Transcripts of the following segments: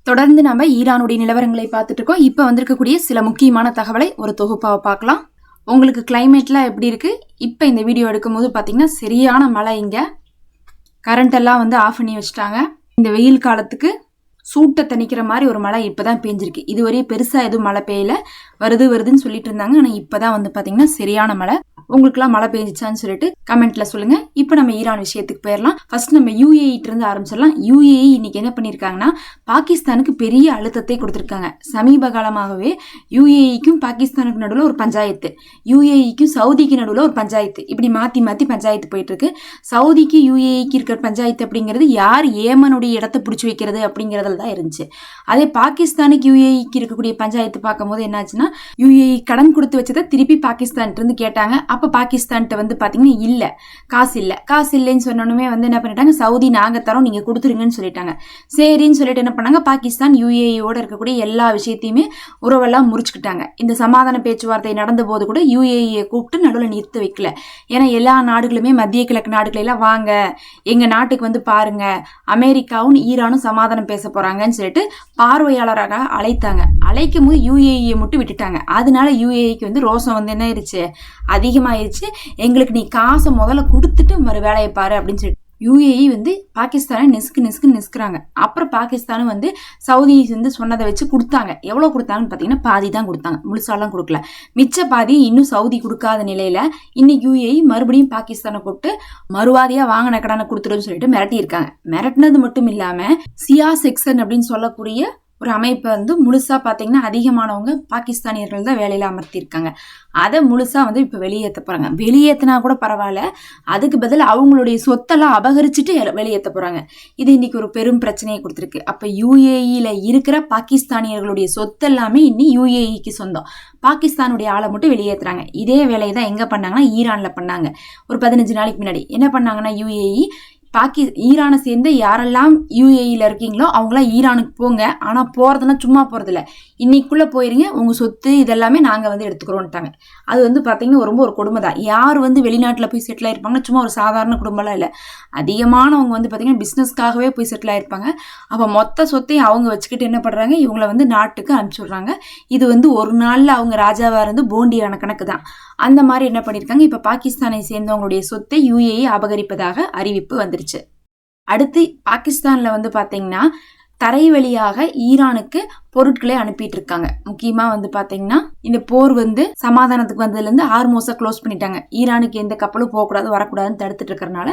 தொடர்ந்து நம்ம ஈரானுடைய நிலவரங்களை பார்த்துட்டு இருக்கோம். இப்போ வந்திருக்கக்கூடிய சில முக்கியமான தகவலை ஒரு தொகுப்பாக பார்க்கலாம். உங்களுக்கு கிளைமேட்லாம் எப்படி இருக்கு? இப்போ இந்த வீடியோ எடுக்கும்போது பார்த்தீங்கன்னா சரியான மழை. இங்கே கரண்ட் எல்லாம் வந்து ஆஃப் பண்ணி வச்சுட்டாங்க. இந்த வெயில் காலத்துக்கு சூட்டை தணிக்கிற மாதிரி ஒரு மழை இப்போதான் பெஞ்சிருக்கு. இதுவரையும் பெருசாக எதுவும் மழை பெய்யல, வருதுன்னு சொல்லிட்டு இருந்தாங்க. ஆனால் இப்போதான் வந்து பார்த்தீங்கன்னா சரியான மழை. உங்களுக்குலாம் மழை பெஞ்சிச்சான்னு சொல்லிட்டு கமெண்ட்ல சொல்லுங்க. இப்போ நம்ம ஈரான் விஷயத்துக்கு போயிடலாம். ஃபர்ஸ்ட் நம்ம யூஏஇ இருந்து ஆரம்பிச்சிடலாம். யூஏஇ இன்னைக்கு என்ன பண்ணியிருக்காங்கன்னா பாகிஸ்தானுக்கு பெரிய அழுத்தத்தை கொடுத்துருக்காங்க. சமீப காலமாகவே யூஏஇக்கும் பாகிஸ்தானுக்கு நடுவில் ஒரு பஞ்சாயத்து, யூஏஇக்கும் சவுதிக்கு நடுவில் ஒரு பஞ்சாயத்து, இப்படி மாற்றி மாற்றி பஞ்சாயத்து போயிட்டு இருக்கு. சவுதிக்கு யூஏஇக்கு இருக்கிற பஞ்சாயத்து அப்படிங்கிறது யார் ஏமனுடைய இடத்தை பிடிச்சி வைக்கிறது அப்படிங்கிறதுல தான் இருந்துச்சு. அதே பாகிஸ்தானுக்கு யூஏஇக்கு இருக்கக்கூடிய பஞ்சாயத்து பார்க்கும்போது என்னாச்சுன்னா, யூஏஇ கடன் கொடுத்து வச்சதை திருப்பி பாகிஸ்தான் இருந்து கேட்டாங்க. அப்ப பாகிஸ்தான்கிட்ட வந்து பாத்தீங்கன்னா இல்ல, காசு இல்லைன்னு சொன்னோமே வந்து என்ன பண்ணிட்டாங்க, சவுதி நாங்க தரோம் நீங்க கொடுத்துருங்கன்னு சொல்லிட்டாங்க. சரின்னு சொல்லிட்டு என்ன பண்ணாங்க, பாகிஸ்தான் யூஏஇயோட இருக்கக்கூடிய எல்லா விஷயத்தையுமே உறவெல்லாம் முறிச்சுக்கிட்டாங்க. இந்த சமாதான பேச்சுவார்த்தை நடந்த போது கூட யூஏஇயை கூப்பிட்டு நடுவில் நிறுத்த வைக்கல. ஏன்னா எல்லா நாடுகளுமே மத்திய கிழக்கு நாடுகளெல்லாம் வாங்க எங்க நாட்டுக்கு வந்து பாருங்க, அமெரிக்காவும் ஈரானும் சமாதானம் பேச போறாங்கன்னு சொல்லிட்டு பார்வையாளராக அழைத்தாங்க. அழைக்கும் போது யூஏஇயை மட்டும் விட்டுட்டாங்க. அதனால யூஏஇக்கு வந்து ரோசம் வந்து என்ன ஆயிடுச்சு, அதிகமாயிருச்சு. எங்களுக்கு நீ காசை முதல்ல கொடுத்துட்டு மறு வேலையை பாரு அப்படின்னு சொல்லிட்டு யூஏஇ வந்து பாகிஸ்தானை நெசுக்குறாங்க. அப்புறம் பாகிஸ்தானும் வந்து சவுதி வந்து சொன்னதை வச்சு கொடுத்தாங்க. எவ்வளவு கொடுத்தாங்கன்னு பார்த்தீங்கன்னா பாதி தான் கொடுத்தாங்க, முழுசாலாம் கொடுக்கல. மிச்ச பாதி இன்னும் சவுதி கொடுக்காத நிலையில இன்னைக்கு யூஏஇ மறுபடியும் பாகிஸ்தானை கூப்பிட்டு மறுவாதியா வாங்கின கடனை கொடுத்துருன்னு சொல்லிட்டு மிரட்டி இருக்காங்க. மிரட்டினது மட்டும் இல்லாம சியா செக்ஷன் அப்படின்னு சொல்லக்கூடிய ஒரு அமைப்பை வந்து முழுசா பார்த்தீங்கன்னா அதிகமானவங்க பாகிஸ்தானியர்கள் தான் வேலையில அமர்த்தியிருக்காங்க. அதை முழுசா வந்து இப்போ வெளியேற்ற போறாங்க. வெளியேற்றினா கூட பரவாயில்ல, அதுக்கு பதில் அவங்களுடைய சொத்தெல்லாம் அபகரிச்சுட்டு வெளியேற்ற போறாங்க. இது இன்னைக்கு ஒரு பெரும் பிரச்சனையை கொடுத்துருக்கு. அப்ப யூஏஇல இருக்கிற பாகிஸ்தானியர்களுடைய சொத்து எல்லாமே இன்னி யூஏஇக்கு சொந்தம். பாகிஸ்தானுடைய ஆளை மட்டும் வெளியேற்றுறாங்க. இதே வேலையை தான் எங்க பண்ணாங்கன்னா ஈரான்ல பண்ணாங்க. ஒரு 15 நாளைக்கு முன்னாடி என்ன பண்ணாங்கன்னா, யூஏஇ ஈரானை சேர்ந்து யாரெல்லாம் யூஏஇல இருக்கீங்களோ அவங்களாம் ஈரானுக்கு போங்க, ஆனா போறதுன்னா சும்மா போறதில்ல, இன்னைக்குள்ள போயிருங்க, உங்க சொத்து இதெல்லாமே நாங்க வந்து எடுத்துக்கிறோம்ட்டாங்க. அது வந்து பாத்தீங்கன்னா ரொம்ப ஒரு கொடுமை தான். யார் வந்து வெளிநாட்டுல போய் செட்டில் ஆயிருப்பாங்கன்னா சும்மா ஒரு சாதாரண குடும்பம்லாம் இல்லை, அதிகமானவங்க வந்து பாத்தீங்கன்னா பிசினஸ்க்காகவே போய் செட்டில் ஆயிருப்பாங்க. அப்ப மொத்த சொத்தையும் அவங்க வச்சுக்கிட்டு என்ன பண்றாங்க, இவங்களை வந்து நாட்டுக்கு அனுப்பிச்சுடுறாங்க. இது வந்து ஒரு நாள்ல அவங்க ராஜாவா இருந்து போண்டியான கணக்கு தான். அந்த மாதிரி என்ன பண்ணிருக்காங்க, இப்ப பாகிஸ்தானை சேர்ந்தவங்களுடைய சொத்தை யூஏஇ அபகரிப்பதாக அறிவிப்பு வந்துருச்சு. அடுத்து பாகிஸ்தான்ல வந்து பாத்தீங்கன்னா தரை வழியாக ஈரானுக்கு பொருட்களை அனுப்பிட்டு இருக்காங்க. முக்கியமா வந்து பாத்தீங்கன்னா இந்த போர் வந்து சமாதானத்துக்கு வந்ததுல இருந்து ஹார்மோஸை க்ளோஸ் பண்ணிட்டாங்க. ஈரானுக்கு எந்த கப்பலும் போகக்கூடாது வரக்கூடாதுன்னு தடுத்துட்டு இருக்கிறதுனால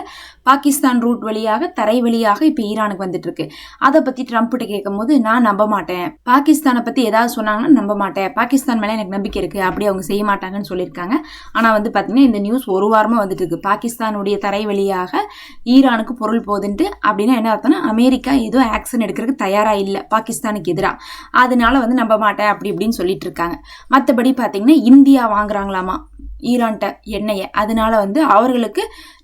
பாகிஸ்தான் ரூட் வழியாக தரை வழியாக இப்ப ஈரானுக்கு வந்துட்டு இருக்கு. அதை பத்தி ட்ரம்ப் கிட்ட கேட்கும் போது நான் நம்ப மாட்டேன், பாகிஸ்தானை பத்தி ஏதாவது சொன்னாங்கன்னா நம்ப மாட்டேன், பாகிஸ்தான் மேல எனக்கு நம்பிக்கை இருக்கு, அப்படி அவங்க செய்ய மாட்டாங்கன்னு சொல்லியிருக்காங்க. ஆனா வந்து பாத்தீங்கன்னா இந்த நியூஸ் ஒரு வாரமா வந்துட்டு இருக்கு, பாகிஸ்தானுடைய தரை வழியாக ஈரானுக்கு பொருள் போகுதுன்ட்டு. அப்படின்னா என்ன அர்த்தம்னா, அமெரிக்கா ஏதோ ஆக்ஷன் எடுக்கிறதுக்கு தயாரா இல்ல பாகிஸ்தானுக்கு எதிராக, அதனால வந்து நம்ப மாட்டேன் அப்படி இப்படின்னு சொல்லிட்டு இருக்காங்க. மற்றபடி பாத்தீங்கன்னா இந்தியா வாங்குறாங்களாமா ஈரான்ட்ட எண்ணெயை, அதனால வந்து அவர்களுக்கு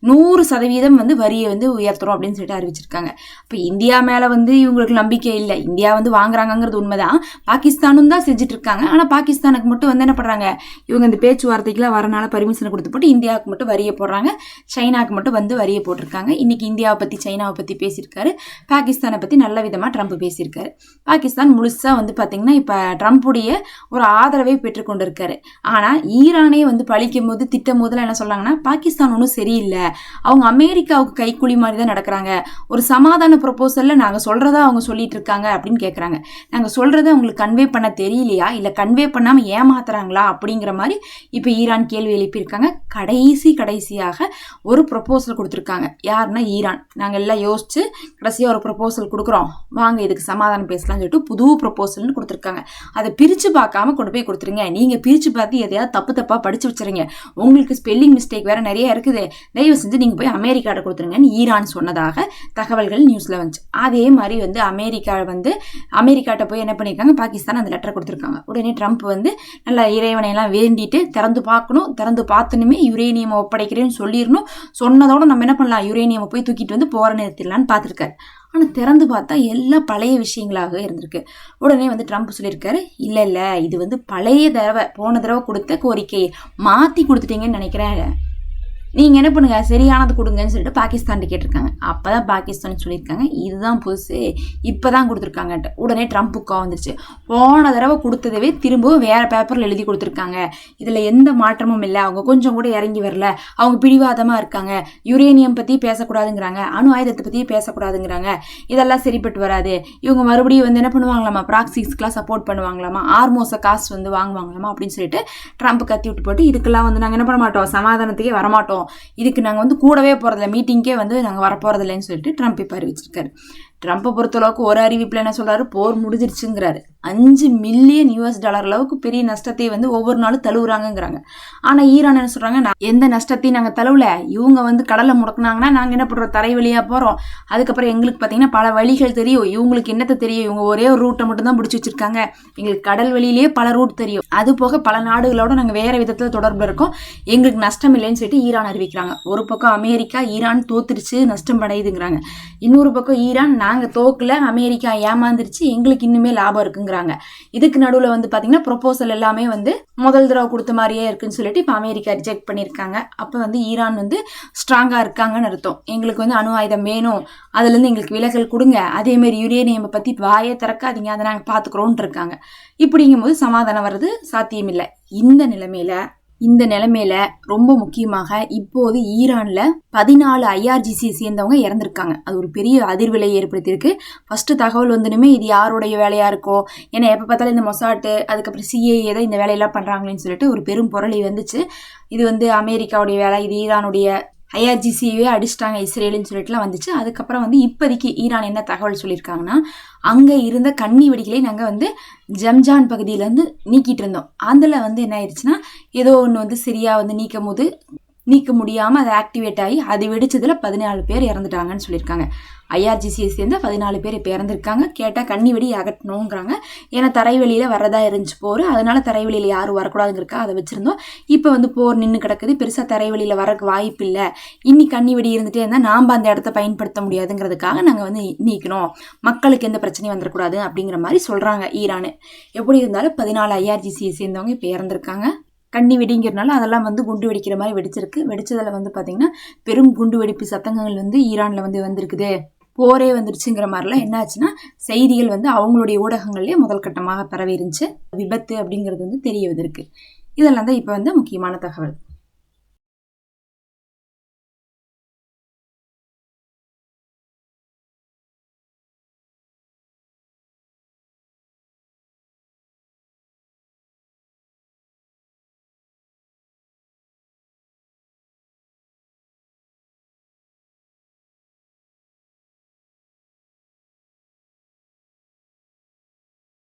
100% வந்து வரியை வந்து உயர்த்துறோம் அப்படின்னு சொல்லிட்டு அறிவிச்சிருக்காங்க. இப்போ இந்தியா மேல வந்து இவங்களுக்கு நம்பிக்கை இல்லை, இந்தியா வந்து வாங்குறாங்கிறது உண்மைதான், பாகிஸ்தானும் தான் செஞ்சுட்டு இருக்காங்க. ஆனா பாகிஸ்தானுக்கு மட்டும் வந்து என்ன பண்றாங்க, இவங்க இந்த பேச்சுவார்த்தைக்குலாம் வரனால பர்மிஷன் கொடுத்து போட்டு இந்தியாவுக்கு மட்டும் வரியை போடுறாங்க, சைனாக்கு மட்டும் வந்து வரியை போட்டிருக்காங்க. இன்னைக்கு இந்தியாவை பத்தி சைனாவை பத்தி பேசியிருக்காரு, பாகிஸ்தானை பத்தி நல்ல விதமா ட்ரம்ப் பேசியிருக்காரு. பாகிஸ்தான் முழுசா வந்து பாத்தீங்கன்னா இப்ப ட்ரம்ப்புடைய ஒரு ஆதரவை பெற்றுக்கொண்டு இருக்காரு. ஆனா ஈரானே வந்து பழிக்கும் போது திட்டம் போதெல்லாம் என்ன சொல்றாங்கன்னா, பாகிஸ்தான் ஒன்றும் சரியில்லை, அவங்க அமெரிக்காவுக்கு கைக்கூலி மாதிரி தான் நடக்கிறாங்க, ஒரு சமாதான ப்ரொபோசல்ல நாங்க சொல்றதா அவங்க சொல்லிட்டு இருக்காங்க அப்படின்னு கேட்கறாங்க. நாங்க சொல்றதை அவங்களுக்கு கன்வே பண்ண தெரியலையா, இல்ல கன்வே பண்ணாம ஏமாத்துறாங்களா அப்படிங்கிற மாதிரி இப்ப ஈரான் கேள்வி எழுப்பியிருக்காங்க. கடைசியாக ஒரு ப்ரொபோசல் கொடுத்துருக்காங்க. யாருன்னா ஈரான், நாங்க எல்லாம் யோசிச்சு கடைசியா ஒரு ப்ரொபோசல் கொடுக்குறோம், வாங்க இதுக்கு சமாதானம் பேசலாம்னு சொல்லிட்டு புது ப்ரொபோசல்னு கொடுத்துருக்காங்க. அதை பிரிச்சு பார்க்காம கொண்டு போய் கொடுத்துருங்க. நீங்க பிரிச்சு பார்த்து எதையாவது தப்பா படிச்சு வச்சிருங்க, உங்களுக்கு ஸ்பெல்லிங் மிஸ்டேக் வேற நிறைய இருக்குது, தயவு செஞ்சு நீங்க போய் அமெரிக்காட்ட கொடுத்துருங்கன்னு ஈரான் சொன்னதாக தகவல்கள் நியூஸ்ல வந்துச்சு. அதே மாதிரி வந்து அமெரிக்காட்ட போய் என்ன பண்ணிருக்காங்க, பாகிஸ்தான் அந்த லெட்டர் கொடுத்துருக்காங்க. உடனே ட்ரம்ப் வந்து நல்லா இறைவனை எல்லாம் வேண்டிட்டு திறந்து பார்க்கணும், திறந்து பார்த்தனுமே யுரேனியம் ஒப்படைக்கிறேன்னு சொல்லிடணும், சொன்னதோட நம்ம என்ன பண்ணலாம், யுரேனியம் போய் தூக்கிட்டு வந்து போற நிறுத்திடலான்னு பார்த்துருக்காரு. ஆனால் திறந்து பார்த்தா எல்லாம் பழைய விஷயங்களாக இருந்திருக்கு. உடனே வந்து ட்ரம்ப் சொல்லியிருக்காரு, இல்லை இது வந்து பழைய போன தடவை கொடுத்த கோரிக்கையை மாற்றி கொடுத்துட்டீங்கன்னு நினைக்கிறேன், நீங்கள் என்ன பண்ணுங்க, சரியானது கொடுங்கன்னு சொல்லிட்டு பாகிஸ்தான் கேட்டிருக்காங்க. அப்போ தான் பாகிஸ்தான் சொல்லியிருக்காங்க இதுதான் புதுசு, இப்போ தான் கொடுத்துருக்காங்கன்ட்டு. உடனே ட்ரம்ப்புக்கு வந்துருச்சு. போன தடவை கொடுத்ததவே திரும்பவும் வேறு பேப்பரில் எழுதி கொடுத்துருக்காங்க, இதில் எந்த மாற்றமும் இல்லை, அவங்க கொஞ்சம் கூட இறங்கி வரல, அவங்க பிடிவாதமாக இருக்காங்க, யுரேனியம் பற்றி பேசக்கூடாதுங்கிறாங்க, அணு ஆயுதத்தை பற்றி பேசக்கூடாதுங்கிறாங்க, இதெல்லாம் சரிப்பட்டு வராது, இவங்க மறுபடியும் வந்து என்ன பண்ணுவாங்களாமா, ப்ராக்சிஸ்க்கெலாம் சப்போர்ட் பண்ணுவாங்களாமா, ஆர்மோஸை காசு வந்து வாங்குவாங்களாமா அப்படின்னு சொல்லிட்டு ட்ரம்ப் கத்தி விட்டு போட்டு இதுக்கெல்லாம் வந்து நாங்கள் என்ன பண்ண மாட்டோம், சமாதானத்துக்கே வரமாட்டோம், இதுக்கு நாங்கள் வந்து கூடவே போகிறதில்ல, மீட்டிங்கே வந்து நாங்கள் வரப்போகிறதில்லைன்னு சொல்லிட்டு ட்ரம்ப் இப்போ அறிவிச்சிருக்காரு. ட்ரம்ப்பை பொறுத்தளவுக்கு ஒரு அறிவிப்பில் என்ன சொல்கிறாரு, போர் முடிஞ்சிருச்சுங்கிறாரு. $5 மில்லியன் அளவுக்கு பெரிய நஷ்டத்தை வந்து ஒவ்வொரு நாளும் தழுவுறாங்கிறாங்க. ஆனால் ஈரான் என்ன சொல்கிறாங்க, எந்த நஷ்டத்தையும் நாங்கள் தழுவல, இவங்க வந்து கடலை முடக்குனாங்கன்னா நாங்கள் என்ன பண்ணுறோம், தரை வழியாக போகிறோம், அதுக்கப்புறம் எங்களுக்கு பார்த்தீங்கன்னா பல வழிகள் தெரியும், இவங்களுக்கு என்னத்தை தெரியும், இவங்க ஒரே ஒரு ரூட்டை மட்டும் தான் பிடிச்சி வச்சிருக்காங்க, எங்களுக்கு கடல் வழியிலேயே பல ரூட் தெரியும், அது போக பல நாடுகளோட நாங்கள் வேறு விதத்தில் தொடர்பு இருக்கோம், எங்களுக்கு நஷ்டம் இல்லைன்னு சொல்லிட்டு ஈரான் அறிவிக்கிறாங்க. ஒரு பக்கம் அமெரிக்கா ஈரான் தோத்துருச்சு நஷ்டம் அடையுதுங்கிறாங்க, இன்னொரு பக்கம் ஈரான் நாங்கள் தோக்கல, அமெரிக்கா ஏமாந்துருச்சு, எங்களுக்கு இன்னுமே லாபம் இருக்குங்கிறாங்க. இதுக்கு நடுவில் வந்து பார்த்தீங்கன்னா ப்ரொபோசல் எல்லாமே வந்து முதல் தடவை கொடுத்த மாதிரியே இருக்குன்னு சொல்லிட்டு இப்போ அமெரிக்கா ரிஜெக்ட் பண்ணியிருக்காங்க. அப்போ வந்து ஈரான் வந்து ஸ்ட்ராங்காக இருக்காங்கன்னு அர்த்தம். எங்களுக்கு வந்து அணு ஆயுதம் வேணும், அதுலேருந்து எங்களுக்கு விலகல் கொடுங்க, அதேமாரி யுரேனியம் பற்றி வாயை திறக்காதீங்க, அதை நாங்கள் பார்த்துக்குறோன்ட்டு இருக்காங்க. இப்படிங்கும்போது சமாதானம் வர்றது சாத்தியமில்லை. இந்த நிலைமையில ரொம்ப முக்கியமாக இப்போது ஈரான்ல 14 IRGC சேர்ந்தவங்க இறந்திருக்காங்க. அது ஒரு பெரிய அதிர்வலை ஏற்படுத்தியிருக்கு. ஃபர்ஸ்ட் தகவல் வந்துடுமே இது யாருடைய வேலையா இருக்கோ, ஏன்னா எப்போ பார்த்தாலும் இந்த மொசாட்டு அதுக்கப்புறம் CIA தான் இந்த வேலையெல்லாம் பண்றாங்களேன்னு சொல்லிட்டு ஒரு பெரும் புரளி வந்துச்சு. இது வந்து அமெரிக்காவுடைய வேலை, இது ஈரானுடைய IRGCவே அடிச்சிட்டாங்க இஸ்ரேலுன்னு சொல்லிட்டுலாம் வந்துச்சு. அதுக்கப்புறம் வந்து இப்போதைக்கு ஈரான் என்ன தகவல் சொல்லியிருக்காங்கன்னா, அங்கே இருந்த கன்னி வெடிகளை நாங்கள் வந்து ஜம்ஜான் பகுதியிலேருந்து நீக்கிட்டு இருந்தோம், அதில் வந்து என்ன ஆயிடுச்சுன்னா ஏதோ ஒன்று வந்து சரியாக வந்து நீக்க முடியாமல் அது ஆக்டிவேட் ஆகி அது வெடிச்சதில் 14 பேர் இறந்துட்டாங்கன்னு சொல்லியிருக்காங்க. IRGCயை சேர்ந்த 14 பேர் இப்போ இறந்துருக்காங்க. கேட்டால் கன்னி வெடி அகற்றணுங்கிறாங்க. ஏன்னா தரைவெளியில் வரதா இருந்துச்சு போர், அதனால தரைவெளியில் யாரும் வரக்கூடாதுங்கிறக்கா அதை வச்சுருந்தோம். இப்போ வந்து போர் நின்று கிடக்குது, பெருசாக தரைவெளியில் வரக்கு வாய்ப்பு இல்லை, இன்னி கன்னி வெடி இருந்துகிட்டே இருந்தால் நாம் அந்த இடத்த பயன்படுத்த முடியாதுங்கிறதுக்காக நாங்கள் வந்து நீக்கணும், மக்களுக்கு எந்த பிரச்சனையும் வந்துடக்கூடாது அப்படிங்கிற மாதிரி சொல்கிறாங்க ஈரானு. எப்படி இருந்தாலும் 14 IRGCயை சேர்ந்தவங்க இப்போ இறந்துருக்காங்க. கன்னி வெடிங்கிறதுனால அதெல்லாம் வந்து குண்டு வெடிக்கிற மாதிரி வெடிச்சிருக்கு. வெடிச்சதில் வந்து பார்த்தீங்கன்னா பெரும் குண்டு வெடிப்பு சத்தங்கள் வந்து ஈரானில் வந்து வந்திருக்குது, போரே வந்துருச்சுங்கிற மாதிரிலாம் என்ன ஆச்சுன்னா செய்திகள் வந்து அவங்களுடைய ஊடகங்கள்லேயே முதல் கட்டமாக பரவி இருந்துச்சு. விபத்து அப்படிங்கிறது வந்து தெரிய வந்திருக்கு. இதெல்லாம் தான் இப்போ வந்து முக்கியமான தகவல்.